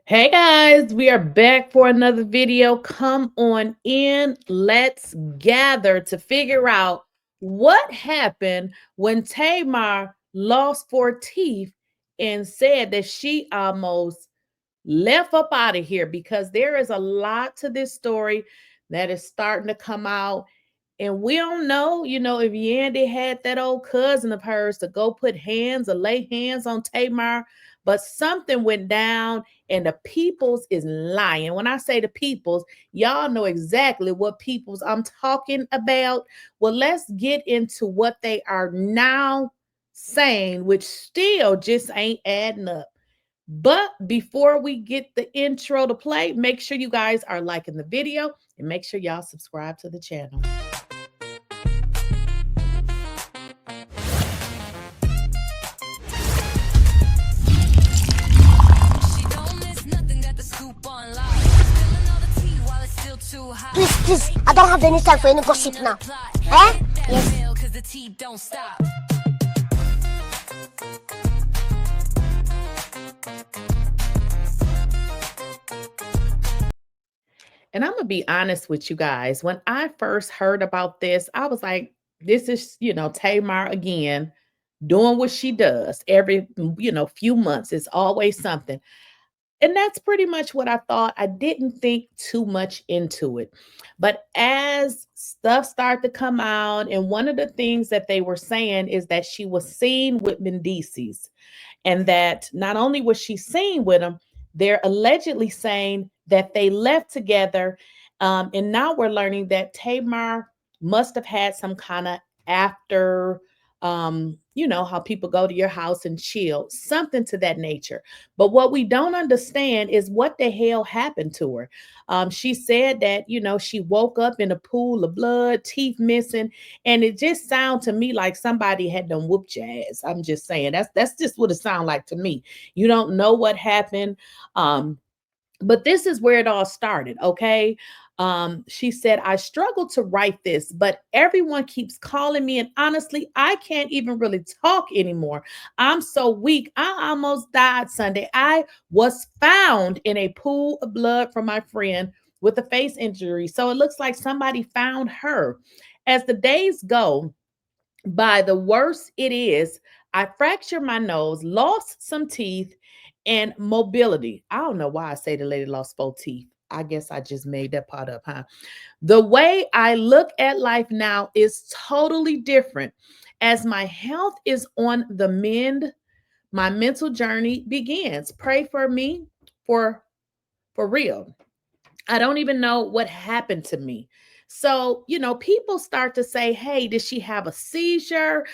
Hey guys, we are back for another video. Come on in. Let's gather to figure out what happened when Tamar lost 4 teeth and said that she almost left up out of here, because there is a lot to this story that is starting to come out. And we don't know, if Yandy had that old cousin of hers to go put hands or lay hands on Tamar, but something went down and the peoples is lying. When I say the peoples, y'all know exactly what peoples I'm talking about. Well, let's get into what they are now saying, which still just ain't adding up. But before we get the intro to play, make sure you guys are liking the video and make sure y'all subscribe to the channel. Please, I don't have any time for any gossip now. Eh? Yes. And I'm going to be honest with you guys. When I first heard about this, I was like, this is, Tamar again doing what she does every, few months. It's always something. And that's pretty much what I thought. I didn't think too much into it. But as stuff started to come out, and one of the things that they were saying is that she was seen with Mendeecees, and that not only was she seen with him, they're allegedly saying that they left together. And now we're learning that Tamar must have had some kind of after, how people go to your house and chill, something to that nature. But what we don't understand is what the hell happened to her. She said that, she woke up in a pool of blood, teeth missing, and it just sounded to me like somebody had done whooped your ass. I'm just saying that's just what it sounded like to me. You don't know what happened. But this is where it all started, okay? She said, I struggle to write this, but everyone keeps calling me, and honestly, I can't even really talk anymore. I'm so weak. I almost died Sunday. I was found in a pool of blood from my friend with a face injury. So it looks like somebody found her. As the days go by, the worse it is. I fractured my nose, lost some teeth, and mobility. I don't know why I say the lady lost 4 teeth. I guess I just made that part up, huh? The way I look at life now is totally different. As my health is on the mend, my mental journey begins. Pray for me for real. I don't even know what happened to me. So, people start to say, hey, did she have a seizure?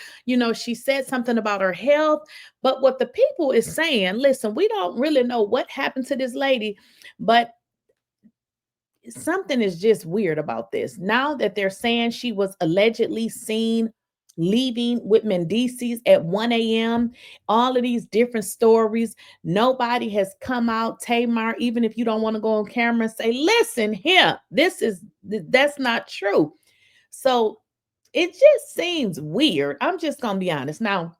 She said something about her health. But what the people is saying, listen, we don't really know what happened to this lady, but something is just weird about this. Now that they're saying she was allegedly seen leaving with Mendeecees at 1 a.m., all of these different stories, nobody has come out. Tamar, even if you don't want to go on camera and say, listen here, that's not true. So it just seems weird. I'm just going to be honest. Now,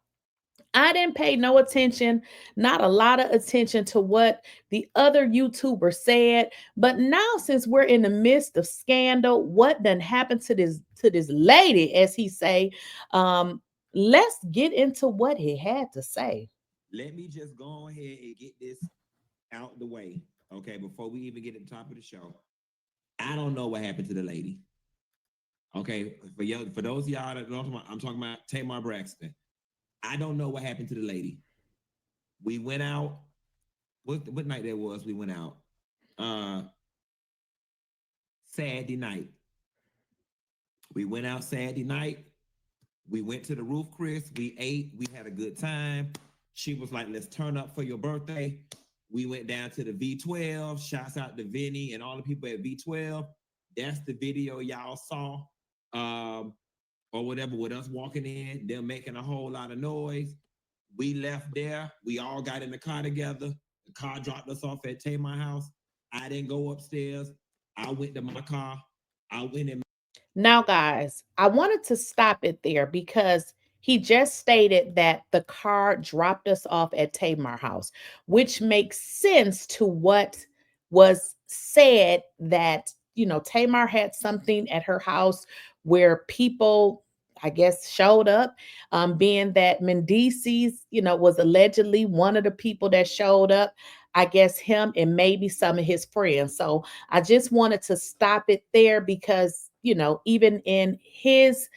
I didn't pay no attention, not a lot of attention to what the other YouTubers said. But now, since we're in the midst of scandal, what done happened to this lady, as he say, let's get into what he had to say. Let me just go ahead and get this out the way, okay, before we even get to the top of the show. I don't know what happened to the lady. Okay, for those of y'all that don't know, I'm talking about Tamar Braxton. I don't know what happened to the lady. We went out. What night that was? We went out. Saturday night. We went out Saturday night. We went to the roof, Chris. We ate. We had a good time. She was like, let's turn up for your birthday. We went down to the V12. Shouts out to Vinny and all the people at V12. That's the video y'all saw. Or whatever, with us walking in, them making a whole lot of noise. We left there. We all got in the car together. The car dropped us off at Tamar house. I didn't go upstairs. I went to my car. I went in. Now, guys, I wanted to stop it there because he just stated that the car dropped us off at Tamar house, which makes sense to what was said, that, Tamar had something at her house where people, I guess, showed up, being that Mendeecees, was allegedly one of the people that showed up. I guess him and maybe some of his friends. So I just wanted to stop it there because, even in his,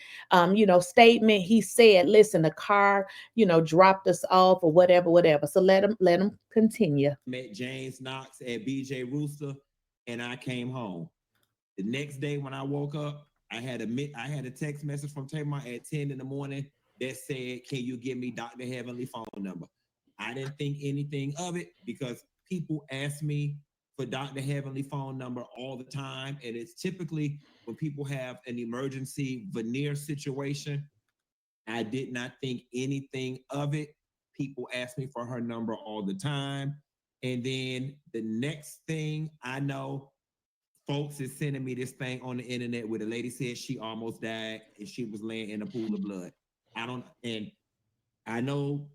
statement, he said, listen, the car, dropped us off or whatever, whatever. So let him continue. Met James Knox at BJ Rooster, and I came home. The next day when I woke up, I had a text message from Tamar at 10 in the morning that said, "Can you give me Dr. Heavenly phone number?" I didn't think anything of it because people ask me for Dr. Heavenly phone number all the time, and it's typically when people have an emergency veneer situation. I did not think anything of it. People ask me for her number all the time. And then the next thing I know, folks is sending me this thing on the internet where the lady said she almost died and she was laying in a pool of blood. And I know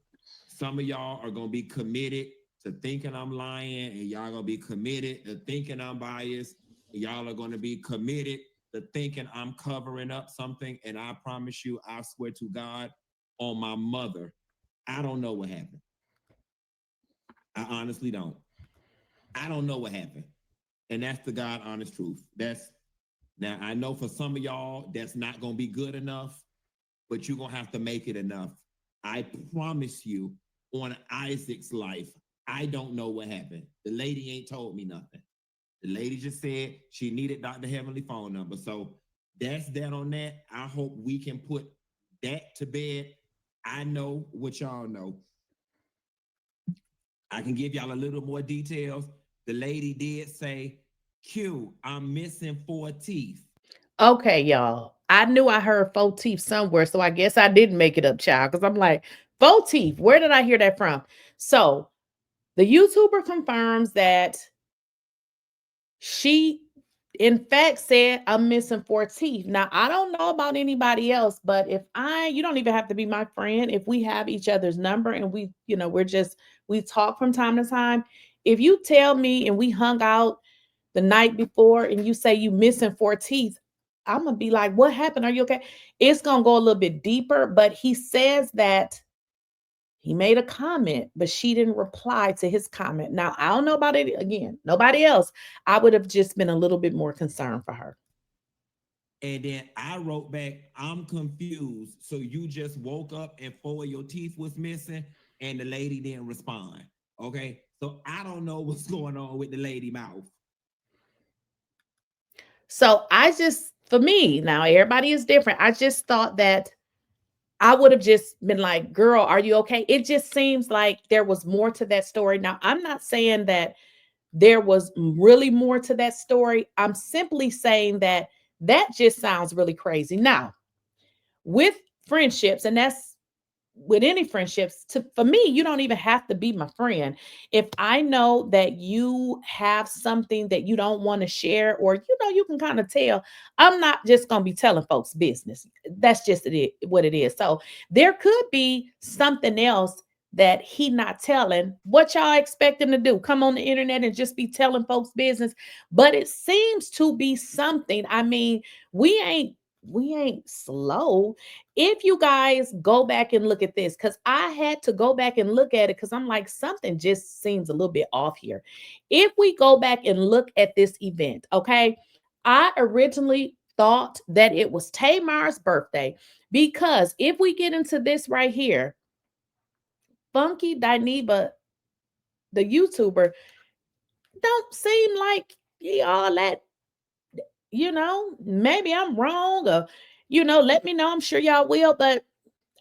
some of y'all are gonna be committed to thinking I'm lying, and y'all gonna be committed to thinking I'm biased. Y'all are gonna be committed to thinking I'm covering up something. And I promise you, I swear to God, on my mother, I don't know what happened. I honestly don't. I don't know what happened. And that's the God honest truth. Now I know for some of y'all that's not gonna be good enough, but you're gonna have to make it enough. I promise you, on Isaac's life, I don't know what happened. The lady ain't told me nothing. The lady just said she needed Dr. Heavenly phone number. So that's that on that. I hope we can put that to bed. I know what y'all know. I can give y'all a little more details. The lady did say, "Q, I'm missing 4 teeth." Okay, y'all. I knew I heard 4 teeth somewhere, so I guess I didn't make it up, child, because I'm like, 4 teeth. Where did I hear that from? So the YouTuber confirms that she, in fact, said, I'm missing 4 teeth. Now, I don't know about anybody else, but you don't even have to be my friend. If we have each other's number and we talk from time to time. If you tell me and we hung out the night before and you say you missing 4 teeth, I'm going to be like, what happened? Are you okay? It's going to go a little bit deeper, but he says that he made a comment, but she didn't reply to his comment. Now, I don't know about it again. Nobody else. I would have just been a little bit more concerned for her. And then I wrote back, "I'm confused. So you just woke up and 4 of your teeth was missing?" And the lady didn't respond. Okay. So I don't know what's going on with the lady mouth. So for me, now everybody is different. I just thought that I would have just been like, girl, are you okay? It just seems like there was more to that story. Now, I'm not saying that there was really more to that story. I'm simply saying that just sounds really crazy. Now, with friendships, and that's with any friendships, for me, you don't even have to be my friend. If I know that you have something that you don't want to share, or you can kind of tell, I'm not just gonna be telling folks business. That's just what it is. So there could be something else that he not telling. What y'all expect him to do? Come on the internet and just be telling folks business? But it seems to be something. I mean, we ain't slow. If you guys go back and look at this, because I had to go back and look at it because I'm like, something just seems a little bit off here. If we go back and look at this event, okay, I originally thought that it was Tamar's birthday, because if we get into this right here, Funky Dineva, the YouTuber, don't seem like he all that, maybe I'm wrong, or, let me know. I'm sure y'all will, but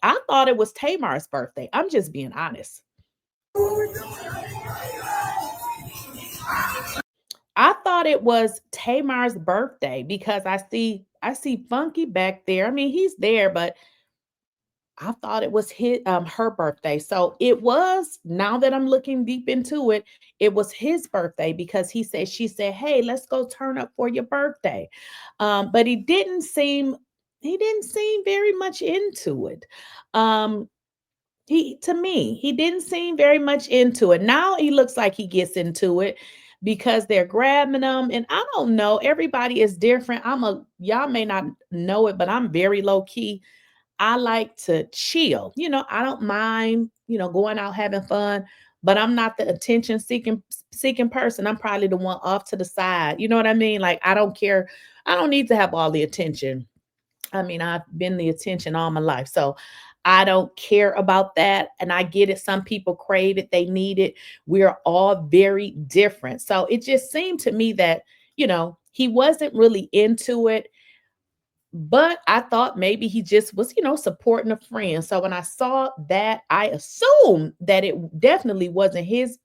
I thought it was Tamar's birthday. I'm just being honest. I thought it was Tamar's birthday because I see Funky back there. I mean, he's there, but I thought it was her birthday. So it was, now that I'm looking deep into it, it was his birthday because she said, "Hey, let's go turn up for your birthday." But he didn't seem he didn't seem very much into it. Um, to me, he didn't seem very much into it. Now he looks like he gets into it because they're grabbing him. And I don't know, everybody is different. Y'all may not know it, but I'm very low key. I like to chill. I don't mind, going out having fun, but I'm not the attention seeking person. I'm probably the one off to the side. You know what I mean? Like I don't care. I don't need to have all the attention. I mean, I've been the attention all my life. So I don't care about that. And I get it. Some people crave it, they need it. We're all very different. So it just seemed to me that, he wasn't really into it, but I thought maybe he just was, supporting a friend. So when I saw that, I assumed that it definitely wasn't his,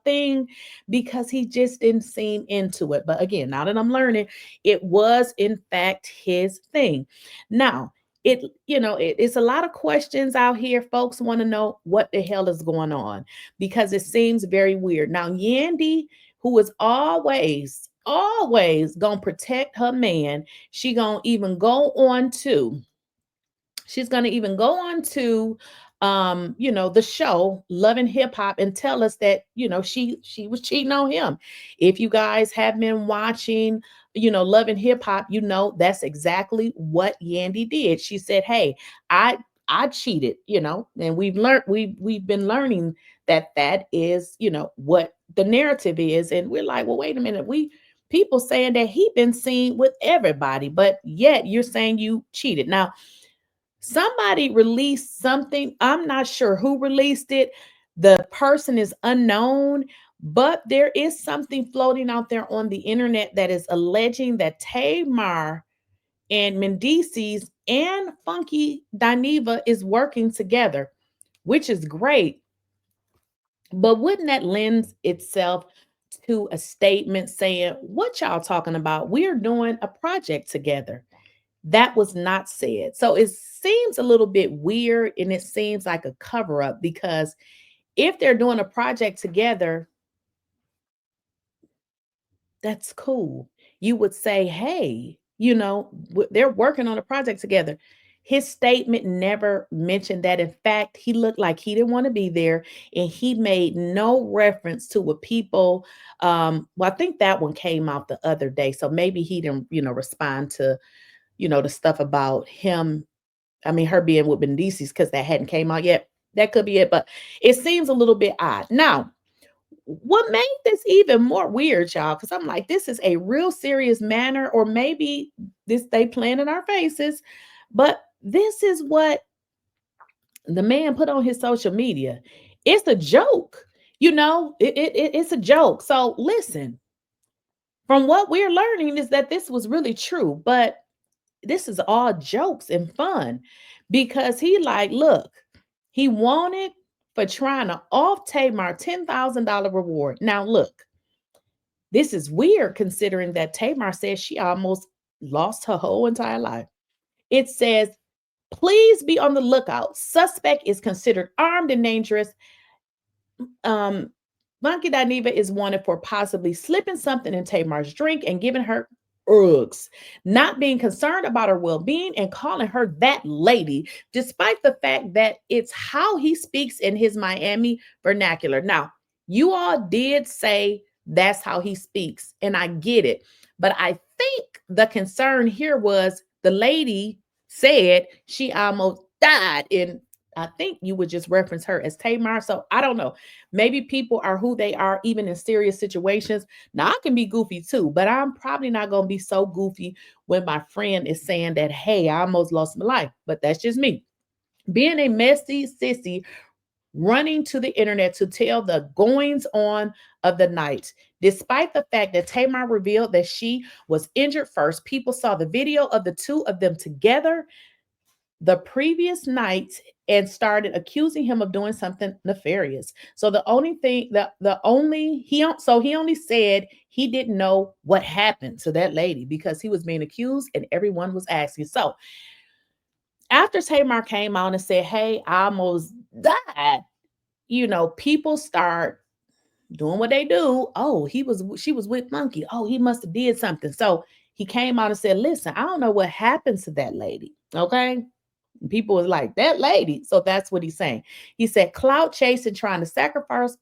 thing, because he just didn't seem into it. But again, now that I'm learning, it was in fact his thing. Now, it's a lot of questions out here. Folks want to know what the hell is going on because it seems very weird. Now, Yandy, who is always gonna protect her man, she's gonna even go on to the show Love and Hip Hop and tell us that she was cheating on him. If you guys have been watching Love and Hip Hop, that's exactly what Yandy did. She said, hey, I cheated, and we've been learning that is what the narrative is. And we're like, well, wait a minute, people saying that he been seen with everybody, but yet you're saying you cheated. Now, somebody released something. I'm not sure who released it. The person is unknown, but there is something floating out there on the internet that is alleging that Tamar and Mendeecees and Funky Dineva is working together, which is great. But wouldn't that lend itself to a statement saying, what y'all talking about? We're doing a project together. That was not said. So it seems a little bit weird and it seems like a cover up, because if they're doing a project together, that's cool. You would say, hey, they're working on a project together. His statement never mentioned that. In fact, he looked like he didn't want to be there, and he made no reference to what people. Well, I think that one came out the other day, so maybe he didn't, respond to, the stuff about him. I mean, her being with Mendeecees, because that hadn't came out yet. That could be it, but it seems a little bit odd. Now, what made this even more weird, y'all, because I'm like, this is a real serious matter, or maybe this they playing in our faces, but this is what the man put on his social media. It's a joke, it's a joke. So listen, from what we're learning is that this was really true, but this is all jokes and fun, because look, he wanted for trying to off Tamar $10,000 reward. Now, look, this is weird considering that Tamar says she almost lost her whole entire life. It says, please be on the lookout. Suspect is considered armed and dangerous. Monkey Dineva is wanted for possibly slipping something in Tamar's drink and giving her Uggs, not being concerned about her well-being and calling her that lady, despite the fact that it's how he speaks in his Miami vernacular. Now, you all did say that's how he speaks, and I get it. But I think the concern here was the lady said she almost died, and I think you would just reference her as Tamar. So I don't know. Maybe people are who they are, even in serious situations. Now, I can be goofy too, but I'm probably not going to be so goofy when my friend is saying that, hey, I almost lost my life. But that's just me. Being a messy sissy, running to the internet to tell the goings on of the night. Despite the fact that Tamar revealed that she was injured first, people saw the video of the two of them together the previous night and started accusing him of doing something nefarious. So the only thing he only said he didn't know what happened to that lady because he was being accused and everyone was asking. So after Tamar came out and said, hey, I almost died, people start doing what they do. Oh, she was with Monkey. Oh, he must have did something. So He came out and said, listen, I don't know what happens to that lady. Okay. People was like, that lady. So that's what he's saying. He said, clout chasing, trying to sacrifice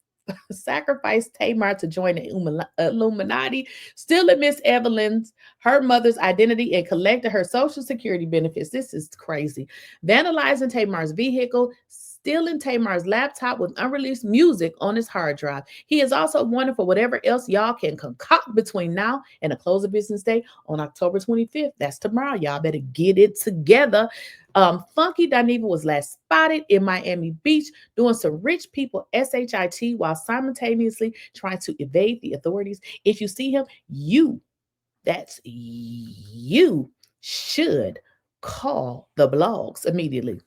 Tamar to join the Illuminati, stealing Miss Evelyn's, her mother's identity, and collecting her social security benefits. This is crazy. Vandalizing Tamar's vehicle, stealing Tamar's laptop with unreleased music on his hard drive. He is also wanted for whatever else y'all can concoct between now and the close of business day on October 25th. That's tomorrow. Y'all better get it together. Funky Dineva was last spotted in Miami Beach doing some rich people SHIT while simultaneously trying to evade the authorities. If you see him, that's you, should call the blogs immediately.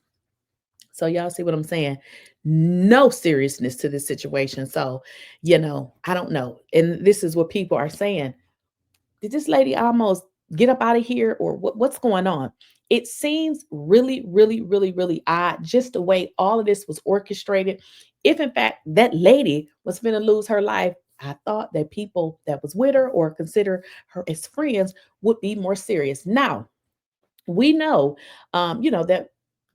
So y'all see what I'm saying? No seriousness to this situation. So, I don't know. And this is what people are saying. Did this lady almost get up out of here, or what's going on? It seems really, really, really, really odd, just the way all of this was orchestrated. If in fact that lady was going to lose her life, I thought that people that was with her or consider her as friends would be more serious. Now, we know, that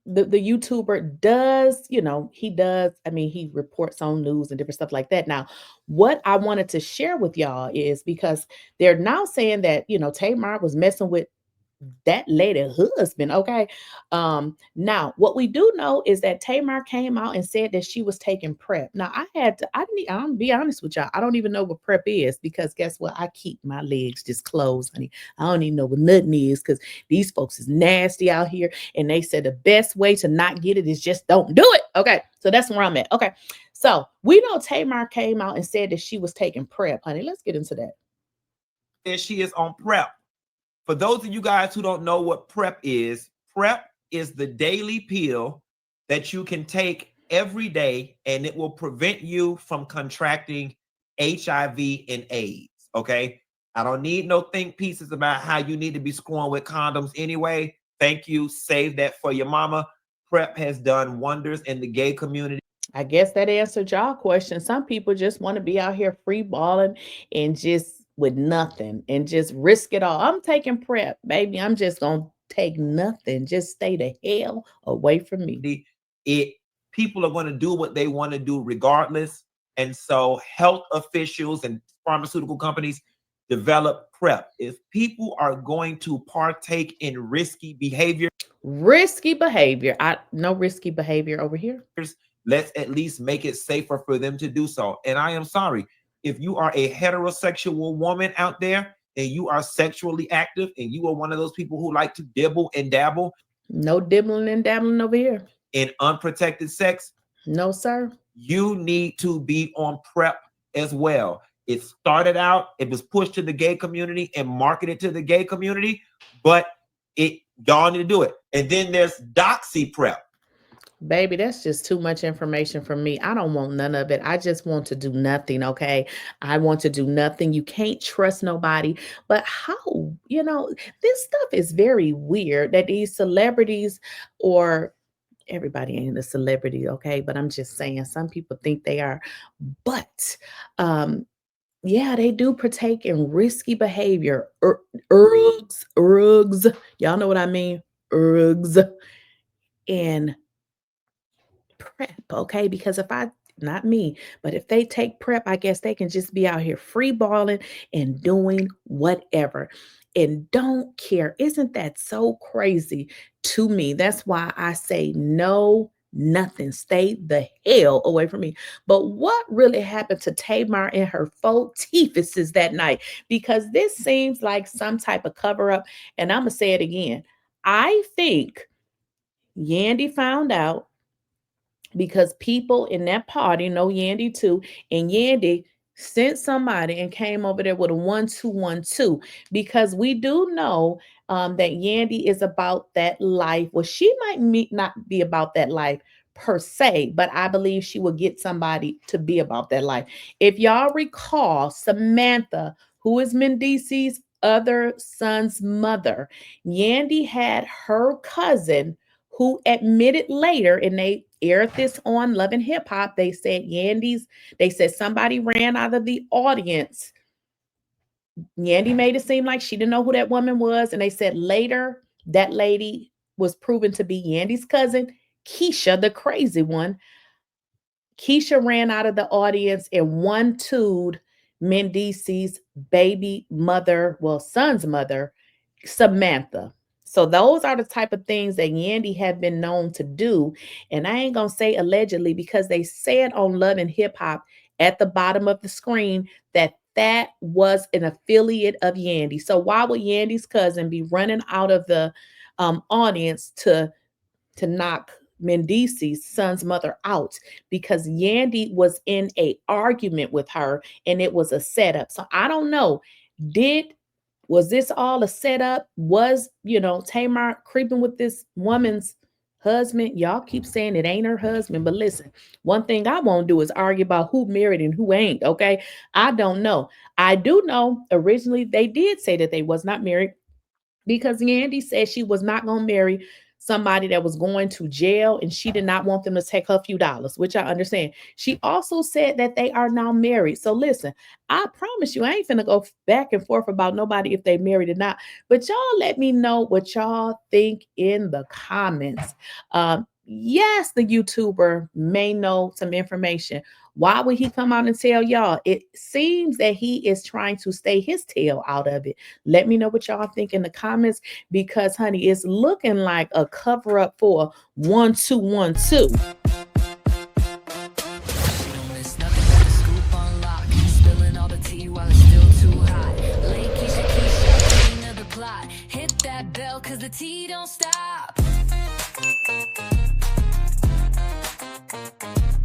the YouTuber does, he reports on news and different stuff like that. Now, what I wanted to share with y'all is because they're now saying that, Tamar was messing with that lady husband. Okay. Now what we do know is that Tamar came out and said that she was taking prep. Now I'm be honest with y'all, I don't even know what prep is, because guess what? I keep my legs just closed, honey. I don't even know what nothing is, because these folks is nasty out here, and they said the best way to not get it is just don't do it. Okay, so that's where I'm at. Okay, so we know Tamar came out and said that she was taking prep, honey. Let's get into that. And she is on prep. For those of you guys who don't know what prep is the daily pill that you can take every day, and it will prevent you from contracting HIV and AIDS. Okay. I don't need no think pieces about how you need to be screwing with condoms anyway. Thank you. Save that for your mama. Prep has done wonders in the gay community. I guess that answered y'all question. Some people just want to be out here free balling and just with nothing and just risk it all. I'm taking prep, baby. I'm just going to take nothing. Just stay the hell away from me. People are going to do what they want to do regardless. And so health officials and pharmaceutical companies develop prep. If people are going to partake in risky behavior, no risky behavior over here. Let's at least make it safer for them to do so. And I am sorry, if you are a heterosexual woman out there and you are sexually active and you are one of those people who like to dibble and dabble. No dibbling and dabbling over here. In unprotected sex. No, sir. You need to be on prep as well. It started out, it was pushed to the gay community and marketed to the gay community, but y'all need to do it. And then there's doxy prep. Baby, that's just too much information for me. I don't want none of it. I just want to do nothing, okay? I want to do nothing. You can't trust nobody. But how, this stuff is very weird that these celebrities, or everybody ain't a celebrity, okay? But I'm just saying, some people think they are. But yeah, they do partake in risky behavior. Rugs. Y'all know what I mean? Rugs. And prep, okay? Because not me, but if they take prep, I guess they can just be out here free balling and doing whatever and don't care. Isn't that so crazy to me? That's why I say no, nothing. Stay the hell away from me. But what really happened to Tamar and her faux teethuses that night? Because this seems like some type of cover up. And I'm going to say it again. I think Yandy found out, because people in that party know Yandy too, and Yandy sent somebody and came over there with a 1-2-1-2, because we do know that Yandy is about that life. Well, she might not be about that life per se, but I believe she will get somebody to be about that life. If y'all recall, Samantha, who is Mendeecees' other son's mother, Yandy had her cousin who admitted later, and they aired this on Love and Hip Hop. They said somebody ran out of the audience Yandy made it seem like she didn't know who that woman was. And they said later that lady was proven to be Yandy's cousin, Keysha, the crazy one. Keysha ran out of the audience and one-two'd Mendeecees' baby mother, well, son's mother, Samantha. So those are the type of things that Yandy had been known to do. And I ain't gonna say allegedly because they said on Love and Hip Hop at the bottom of the screen that that was an affiliate of Yandy. So why would Yandy's cousin be running out of the audience to knock Mendeecees' son's mother out? Because Yandy was in a argument with her and it was a setup. So I don't know. Was this all a setup? Was, Tamar creeping with this woman's husband? Y'all keep saying it ain't her husband, but listen, one thing I won't do is argue about who married and who ain't, okay? I don't know. I do know originally they did say that they was not married because Yandy said she was not going to marry somebody that was going to jail and she did not want them to take her few dollars, which I understand. She also said that they are now married. So listen, I promise you, I ain't finna go back and forth about nobody if they married or not, but y'all let me know what y'all think in the comments. Yes, the YouTuber may know some information. Why would he come out and tell y'all? It seems that he is trying to stay his tail out of it. Let me know what y'all think in the comments because, honey, it's looking like a cover up for 1212. Hit that bell, 'cause the tea don't stop.